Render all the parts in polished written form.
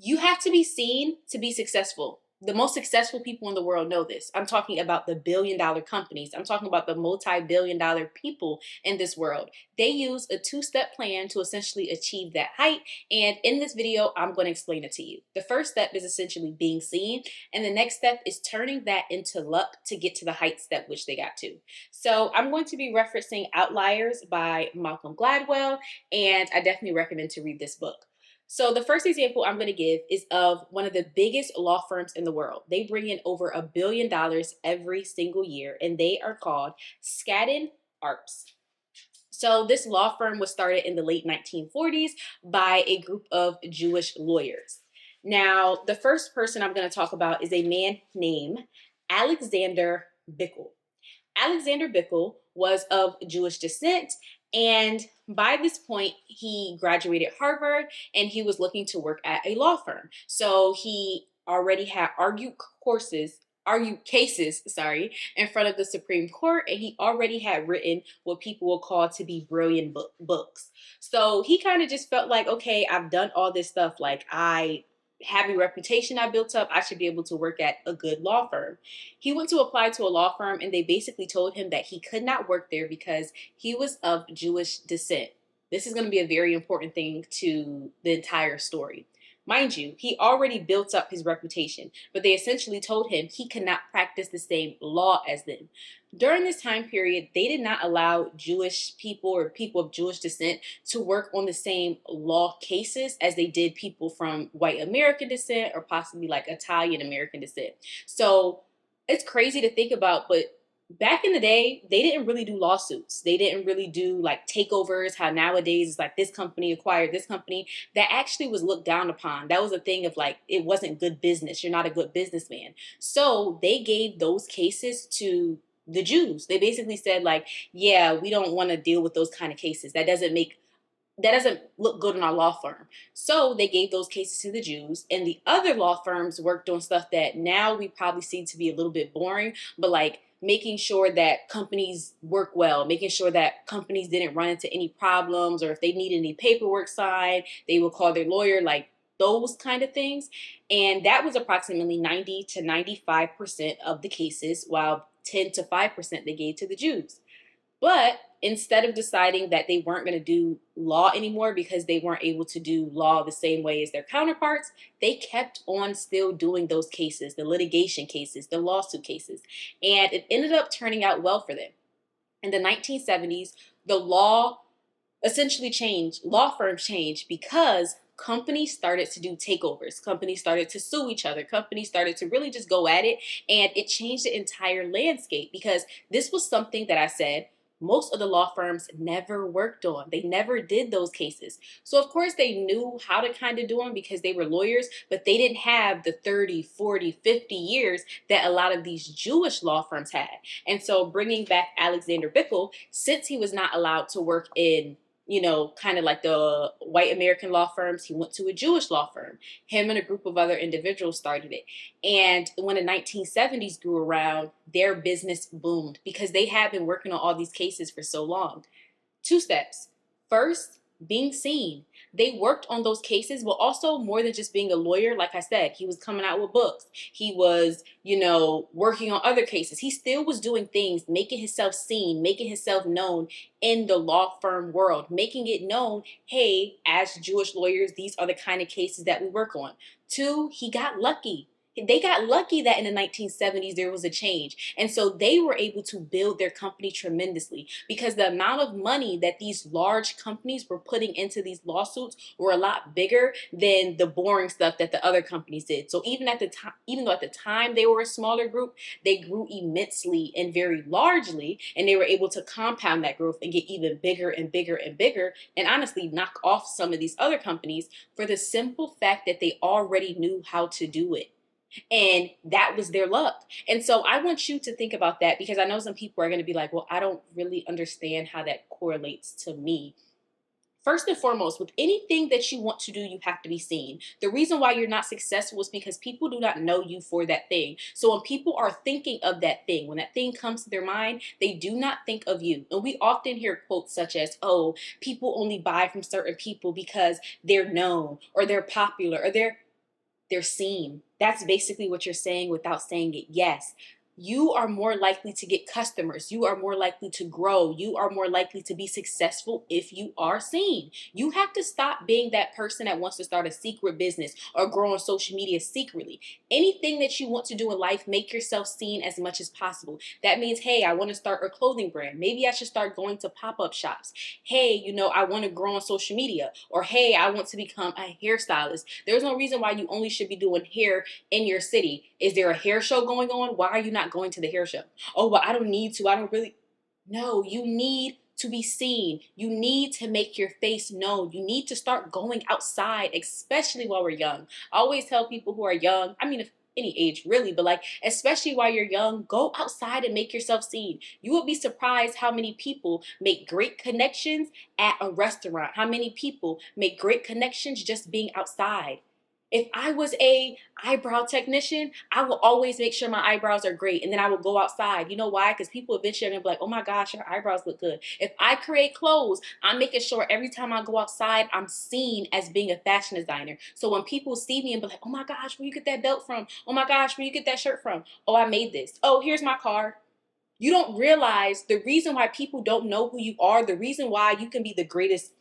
You have to be seen to be successful. The most successful people in the world know this. I'm talking about the billion-dollar companies. I'm talking about the multi-billion-dollar people in this world. They use a two-step plan to essentially achieve that height. And in this video, I'm going to explain it to you. The first step is essentially being seen. And the next step is turning that into luck to get to the heights that which they got to. So I'm going to be referencing Outliers by Malcolm Gladwell. And I definitely recommend to read this book. So the first example I'm going to give is of one of the biggest law firms in the world. They bring in over $1 billion every single year, and they are called Skadden Arps. So this law firm was started in the late 1940s by a group of Jewish lawyers. Now, the first person I'm going to talk about is a man named Alexander Bickel. Alexander Bickel was of Jewish descent, and by this point, he graduated Harvard and he was looking to work at a law firm. So he already had argued cases, in front of the Supreme Court, and he already had written what people will call to be brilliant books. So he kind of just felt like, okay, I've done all this stuff. Like, I have a reputation I built up. I should be able to work at a good law firm. He went to apply to a law firm, and they basically told him that he could not work there because he was of Jewish descent. This is going to be a very important thing to the entire story. Mind you, he already built up his reputation, but they essentially told him he could not practice the same law as them. During this time period, they did not allow Jewish people or people of Jewish descent to work on the same law cases as they did people from white American descent or possibly like Italian American descent. So it's crazy to think about, but back in the day, they didn't really do lawsuits. They didn't really do like takeovers, how nowadays it's like this company acquired this company. That actually was looked down upon. That was a thing of like, it wasn't good business. You're not a good businessman. So they gave those cases to the Jews. They basically said like, yeah, we don't want to deal with those kind of cases. That doesn't look good in our law firm. So they gave those cases to the Jews, and the other law firms worked on stuff that now we probably see to be a little bit boring, but like making sure that companies work well, making sure that companies didn't run into any problems, or if they needed any paperwork signed, they would call their lawyer, like those kind of things. And that was approximately 90 to 95% of the cases, while 10 to 5% they gave to the Jews. But instead of deciding that they weren't going to do law anymore because they weren't able to do law the same way as their counterparts, they kept on still doing those cases, the litigation cases, the lawsuit cases. And it ended up turning out well for them. In the 1970s, the law essentially changed, law firms changed because companies started to do takeovers. Companies started to sue each other. Companies started to really just go at it. And it changed the entire landscape because this was something that I said most of the law firms never worked on. They never did those cases. So of course they knew how to kind of do them because they were lawyers, but they didn't have the 30, 40, 50 years that a lot of these Jewish law firms had. And so bringing back Alexander Bickel, since he was not allowed to work in kind of like the white American law firms, he went to a Jewish law firm. Him and a group of other individuals started it. And when the 1970s grew around, their business boomed because they had been working on all these cases for so long. Two steps. First, being seen. They worked on those cases, but also more than just being a lawyer. Like I said, he was coming out with books. He was, working on other cases. He still was doing things, making himself seen, making himself known in the law firm world, making it known, hey, as Jewish lawyers, these are the kind of cases that we work on. Two, he got lucky. They got lucky that in the 1970s there was a change. And so they were able to build their company tremendously because the amount of money that these large companies were putting into these lawsuits were a lot bigger than the boring stuff that the other companies did. So even though at the time they were a smaller group, they grew immensely and very largely, and they were able to compound that growth and get even bigger and bigger and bigger, and honestly knock off some of these other companies for the simple fact that they already knew how to do it. And that was their luck. And so I want you to think about that because I know some people are going to be like, well, I don't really understand how that correlates to me. First and foremost, with anything that you want to do, you have to be seen. The reason why you're not successful is because people do not know you for that thing. So when people are thinking of that thing, when that thing comes to their mind, they do not think of you. And we often hear quotes such as, oh, people only buy from certain people because they're known or they're popular or they're They're seen. That's basically what you're saying without saying it. Yes. You are more likely to get customers. You are more likely to grow. You are more likely to be successful if you are seen. You have to stop being that person that wants to start a secret business or grow on social media secretly. Anything that you want to do in life, make yourself seen as much as possible. That means, hey, I want to start a clothing brand. Maybe I should start going to pop-up shops. Hey, I want to grow on social media. Or hey, I want to become a hairstylist. There's no reason why you only should be doing hair in your city. Is there a hair show going on? Why are you not going to the hair show? Oh, well, I don't need to. I don't really. No, you need to be seen. You need to make your face known. You need to start going outside, especially while we're young. I always tell people who are young, I mean, if any age really, but like, especially while you're young, go outside and make yourself seen. You will be surprised how many people make great connections at a restaurant, how many people make great connections just being outside. If I was a eyebrow technician, I will always make sure my eyebrows are great. And then I will go outside. You know why? Because people eventually are going to be like, oh my gosh, your eyebrows look good. If I create clothes, I'm making sure every time I go outside, I'm seen as being a fashion designer. So when people see me and be like, oh my gosh, where you get that belt from? Oh my gosh, where you get that shirt from? Oh, I made this. Oh, here's my card. You don't realize the reason why people don't know who you are, the reason why you can be the greatest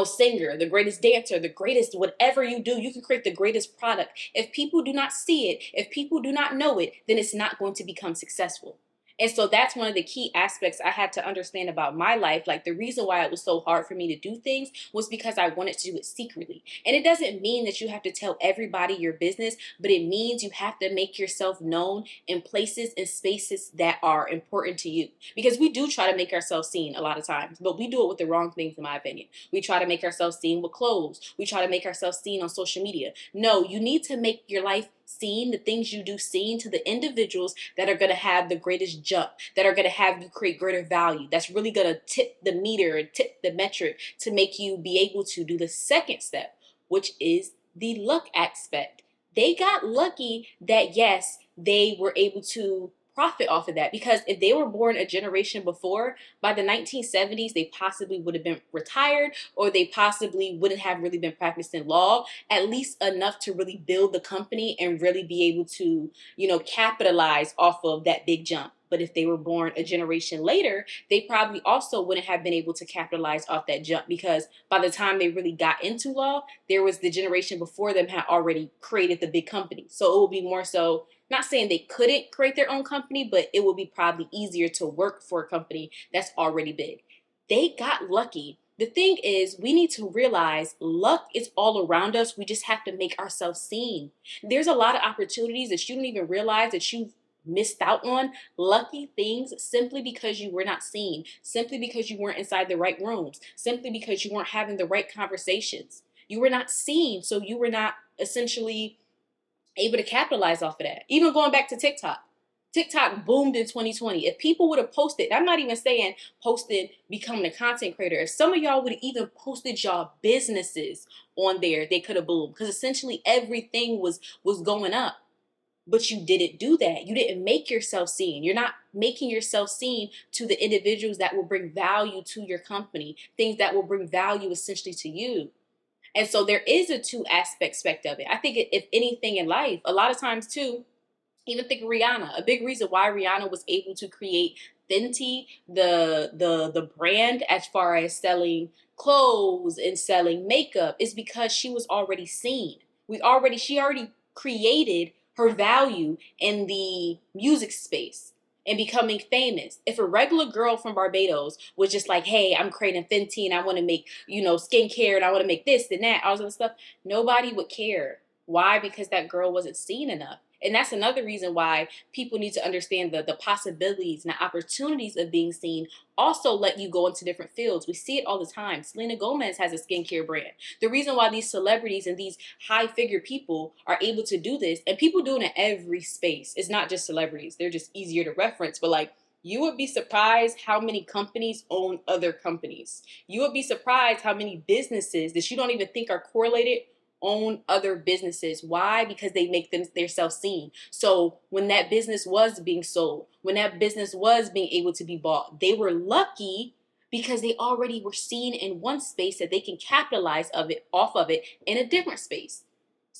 singer, the greatest dancer, the greatest whatever you do, you can create the greatest product. If people do not see it, if people do not know it, then it's not going to become successful. And so that's one of the key aspects I had to understand about my life. Like the reason why it was so hard for me to do things was because I wanted to do it secretly. And it doesn't mean that you have to tell everybody your business, but it means you have to make yourself known in places and spaces that are important to you. Because we do try to make ourselves seen a lot of times, but we do it with the wrong things, in my opinion. We try to make ourselves seen with clothes. We try to make ourselves seen on social media. No, you need to make your life seen, the things you do seen to the individuals that are going to have the greatest jump, that are going to have you create greater value, that's really going to tip the meter and tip the metric to make you be able to do the second step, which is the luck aspect. They got lucky that, yes, they were able to profit off of that, because if they were born a generation before, by the 1970s, they possibly would have been retired, or they possibly wouldn't have really been practicing law, at least enough to really build the company and really be able to, capitalize off of that big jump. But if they were born a generation later, they probably also wouldn't have been able to capitalize off that jump, because by the time they really got into law, there was the generation before them had already created the big company. So it will be more so, not saying they couldn't create their own company, but it will be probably easier to work for a company that's already big. They got lucky. The thing is, we need to realize luck is all around us. We just have to make ourselves seen. There's a lot of opportunities that you don't even realize that you've missed out on, lucky things, simply because you were not seen, simply because you weren't inside the right rooms, simply because you weren't having the right conversations. You were not seen, so you were not essentially able to capitalize off of that. Even going back to TikTok. TikTok boomed in 2020. If people would have posted, I'm not even saying posted becoming a content creator. If some of y'all would have even posted y'all businesses on there, they could have boomed. Because essentially everything was going up. But you didn't do that. You didn't make yourself seen. You're not making yourself seen to the individuals that will bring value to your company, things that will bring value essentially to you. And so there is a two aspect of it. I think if anything in life, a lot of times too, even think Rihanna. A big reason why Rihanna was able to create Fenty, the brand, as far as selling clothes and selling makeup, is because she was already seen. She already created her value in the music space and becoming famous. If a regular girl from Barbados was just like, hey, I'm creating Fenty and I want to make, skincare and I want to make this and that, all this other stuff, nobody would care. Why? Because that girl wasn't seen enough. And that's another reason why people need to understand the possibilities and the opportunities of being seen also let you go into different fields. We see it all the time. Selena Gomez has a skincare brand. The reason why these celebrities and these high figure people are able to do this, and people do it in every space. It's not just celebrities. They're just easier to reference. But like, you would be surprised how many companies own other companies. You would be surprised how many businesses that you don't even think are correlated own other businesses. Why? Because they make themselves seen. So when that business was being sold, when that business was being able to be bought, they were lucky because they already were seen in one space that they can capitalize off of it in a different space.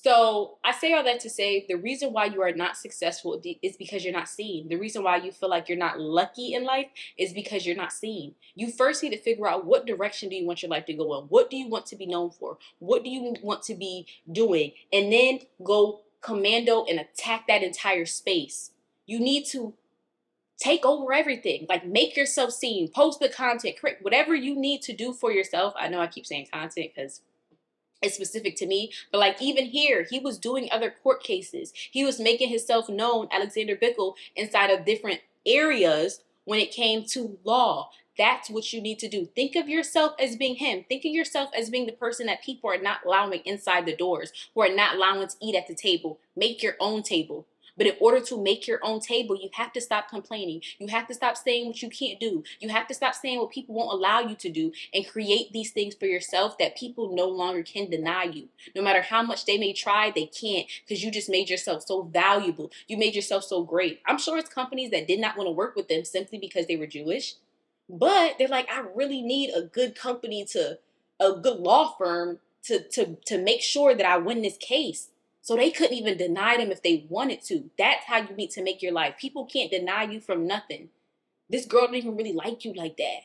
So I say all that to say the reason why you are not successful is because you're not seen. The reason why you feel like you're not lucky in life is because you're not seen. You first need to figure out, what direction do you want your life to go in? What do you want to be known for? What do you want to be doing? And then go commando and attack that entire space. You need to take over everything. Like, make yourself seen, post the content, create whatever you need to do for yourself. I know I keep saying content because it's specific to me, but like, even here, he was doing other court cases. He was making himself known, Alexander Bickle, inside of different areas when it came to law. That's what you need to do. Think of yourself as being him. Think of yourself as being the person that people are not allowing inside the doors, who are not allowing to eat at the table. Make your own table. But in order to make your own table, you have to stop complaining. You have to stop saying what you can't do. You have to stop saying what people won't allow you to do, and create these things for yourself that people no longer can deny you. No matter how much they may try, they can't, because you just made yourself so valuable. You made yourself so great. I'm sure it's companies that did not want to work with them simply because they were Jewish. But they're like, I really need a good company, a good law firm to make sure that I win this case. So they couldn't even deny them if they wanted to. That's how you need to make your life. People can't deny you from nothing. This girl don't even really like you like that.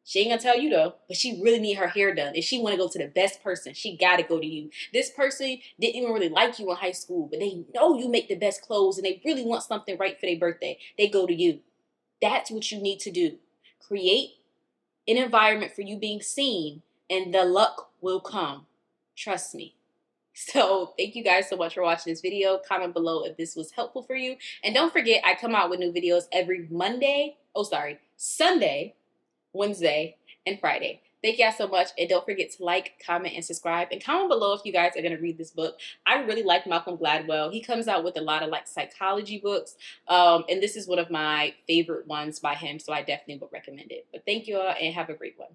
She ain't gonna tell you though, but she really need her hair done. If she wanna go to the best person, she gotta go to you. This person didn't even really like you in high school, but they know you make the best clothes and they really want something right for their birthday. They go to you. That's what you need to do. Create an environment for you being seen, and the luck will come. Trust me. So thank you guys so much for watching this video. Comment below if this was helpful for you. And don't forget, I come out with new videos every Sunday, Wednesday, and Friday. Thank y'all so much. And don't forget to like, comment, and subscribe. And comment below if you guys are going to read this book. I really like Malcolm Gladwell. He comes out with a lot of like psychology books. And this is one of my favorite ones by him. So I definitely would recommend it. But thank you all and have a great one.